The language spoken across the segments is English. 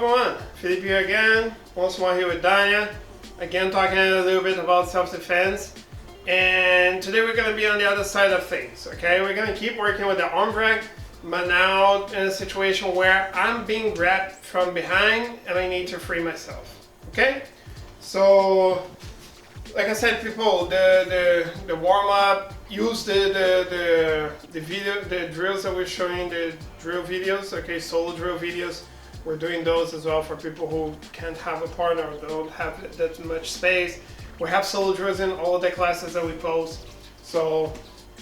everyone, Philippe here again, once more here with Dania, again talking a little bit about self-defense, and today we're going to be on the other side of things, okay? We're going to keep working with the arm drag, but now in a situation where I'm being grabbed from behind and I need to free myself, okay? So, like I said, people, the warm-up, use the video, the drills that we're showing, the drill videos, okay, solo drill videos. We're doing those as well for people who can't have a partner or don't have that much space. We have solo drills in all of the classes that we post. So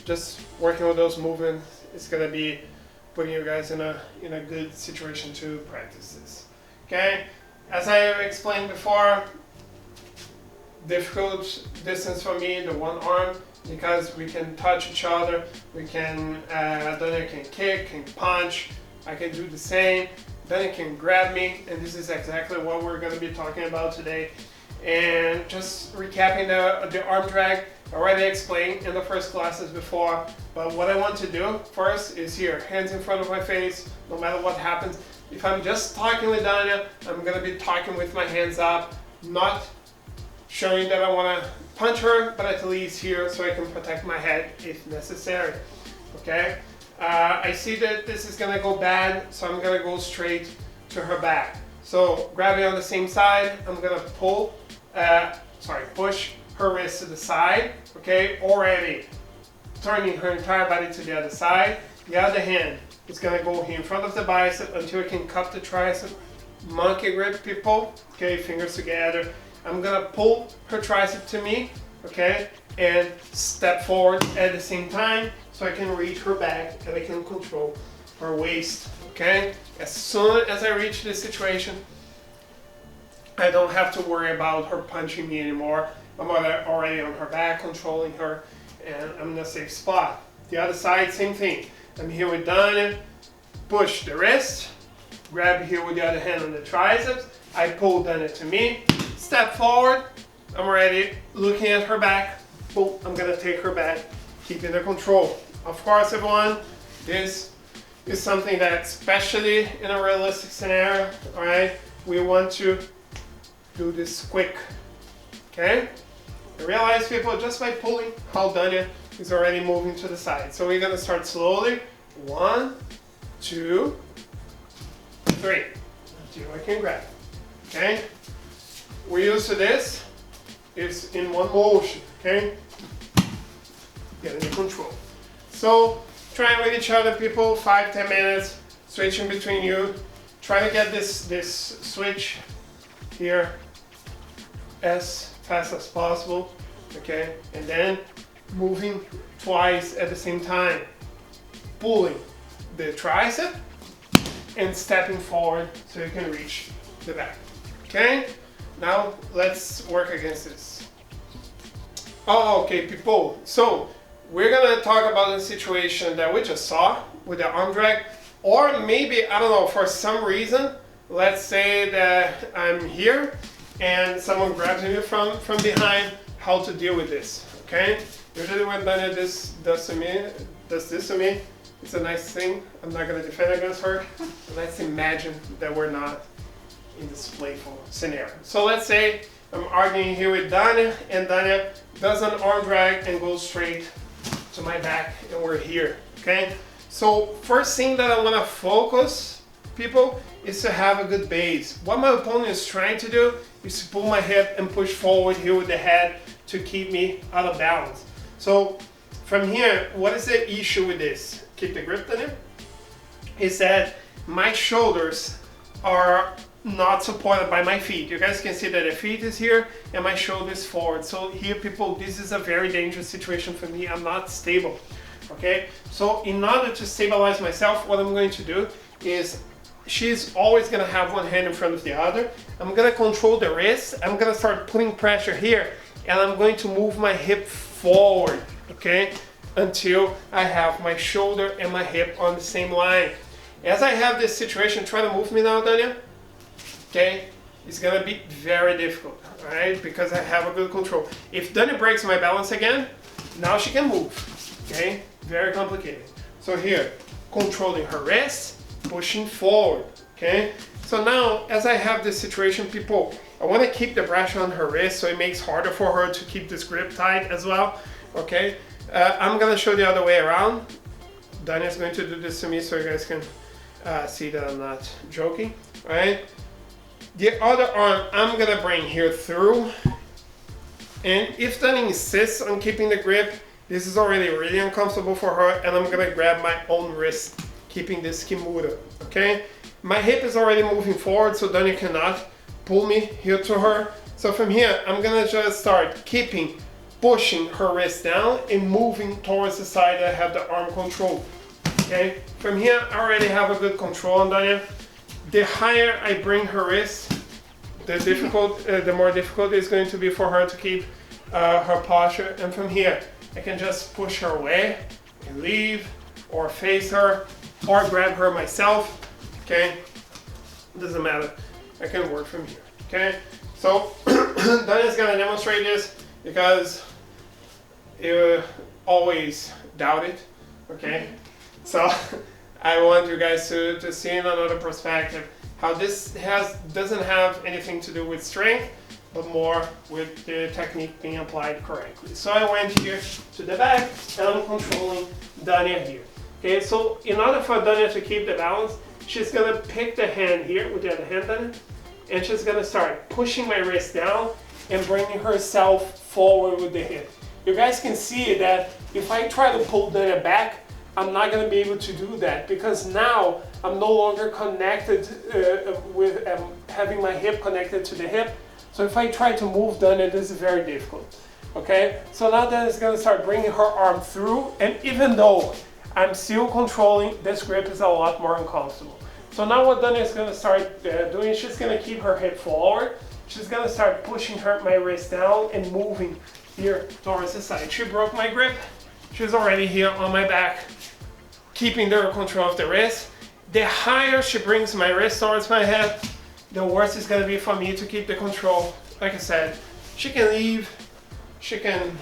just working with those movements is gonna be putting you guys in a good situation to practice this. Okay, as I explained before, difficult distance for me, the one arm, because we can touch each other, we can, Dania can kick, can punch, I can do the same, Dania can grab me, and this is exactly what we're going to be talking about today. And just recapping the arm drag, I already explained in the first classes before, but what I want to do first is here, hands in front of my face, no matter what happens. If I'm just talking with Dania, I'm going to be talking with my hands up, not showing that I want to punch her, but at least here so I can protect my head if necessary, okay? I see that this is gonna go bad, so I'm gonna go straight to her back. So grabbing on the same side, I'm gonna push her wrist to the side, okay? Already turning her entire body to the other side. The other hand is gonna go here in front of the bicep until I can cup the tricep. Monkey grip, people, okay? Fingers together. I'm gonna pull her tricep to me, okay, and step forward at the same time so I can reach her back and I can control her waist, okay? As soon as I reach this situation, I don't have to worry about her punching me anymore. I'm already on her back, controlling her, and I'm in a safe spot. The other side, same thing. I'm here with Dania, push the wrist, grab here with the other hand on the triceps, I pull Dania to me, step forward, I'm already looking at her back, boom, I'm gonna take her back, keeping the control. Of course, everyone, this is something that, especially in a realistic scenario, all right, we want to do this quick, okay? I realize, people, just by pulling, how Dania is already moving to the side. So we're gonna start slowly, 1, 2, 3, until I can grab, okay? We're used to this, it's in one motion, okay? Getting the control. So, trying with each other, people, 5-10 minutes, switching between you, trying to get this switch here as fast as possible, okay? And then moving twice at the same time, pulling the tricep and stepping forward so you can reach the back, okay? Now let's work against this. Oh, okay, people. So we're gonna talk about the situation that we just saw with the arm drag, or maybe, I don't know, for some reason, let's say that I'm here and someone grabs me from behind, how to deal with this, okay? Usually when Dania does this to me, it's a nice thing. I'm not gonna defend against her. Let's imagine that we're not in this playful scenario. So let's say I'm arguing here with Dania, and Dania does an arm drag and goes straight to my back, and we're here, okay? So first thing that I want to focus, people, is to have a good base. What my opponent is trying to do is to pull my hip and push forward here with the head to keep me out of balance. So from here, what is the issue with this? Keep the grip on it. Is that my shoulders are not supported by my feet. You guys can see that the feet is here and my shoulder is forward. So here, people, this is a very dangerous situation for me. I'm not stable, okay? So in order to stabilize myself, what I'm going to do is, she's always gonna have one hand in front of the other. I'm gonna control the wrist. I'm gonna start putting pressure here, and I'm going to move my hip forward, okay? Until I have my shoulder and my hip on the same line. As I have this situation, try to move me now, Dania. Okay, it's gonna be very difficult, all right, because I have a good control. If Dania breaks my balance again, now she can move, okay? Very complicated. So here, controlling her wrist, pushing forward, okay? So So now, as I have this situation, people, I want to keep the pressure on her wrist so it makes harder for her to keep this grip tight as well, okay? I'm gonna show the other way around. Dania's going to do this to me so you guys can see that I'm not joking, right? The other arm, I'm gonna bring here through. And if Dania insists on keeping the grip, this is already really uncomfortable for her, and I'm gonna grab my own wrist, keeping this kimura, okay? My hip is already moving forward, so Dania cannot pull me here to her. So from here, I'm gonna just start pushing her wrist down and moving towards the side that I have the arm control, okay? From here, I already have a good control on Dania. The higher I bring her wrist, the more difficult it's going to be for her to keep her posture. And from here, I can just push her away and leave, or face her, or grab her myself, okay? Doesn't matter. I can work from here, okay? So Dania's gonna demonstrate this because you always doubt it, okay? So I want you guys to see in another perspective how this doesn't have anything to do with strength, but more with the technique being applied correctly. So I went here to the back and I'm controlling Dania here. Okay, so in order for Dania to keep the balance, she's gonna pick the hand here with the other hand, Dania, and she's gonna start pushing my wrist down and bringing herself forward with the hip. You guys can see that if I try to pull Dania back, I'm not going to be able to do that because now I'm no longer connected with having my hip connected to the hip. So if I try to move Dania, this is very difficult. Okay, so now Dania's going to start bringing her arm through, and even though I'm still controlling, this grip is a lot more uncomfortable. So now what Dania is going to start doing, she's going to keep her hip forward. She's going to start pushing my wrist down and moving here towards the side. She broke my grip. She's already here on my back, keeping the control of the wrist. The higher she brings my wrist towards my head, the worse it's gonna be for me to keep the control. Like I said, she can leave, she can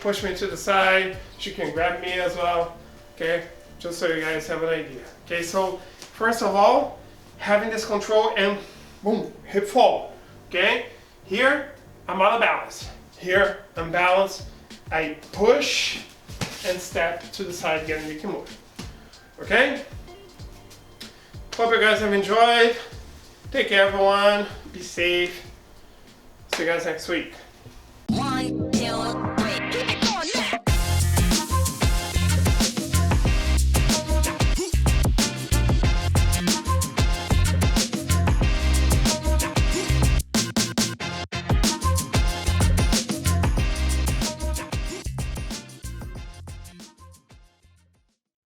push me to the side, she can grab me as well, okay? Just so you guys have an idea. Okay, so first of all, having this control and boom, hip fall, okay? Here, I'm out of balance. Here, I'm balanced. I push and step to the side, getting the kimura. Okay? Hope you guys have enjoyed. Take care, everyone. Be safe. See you guys next week.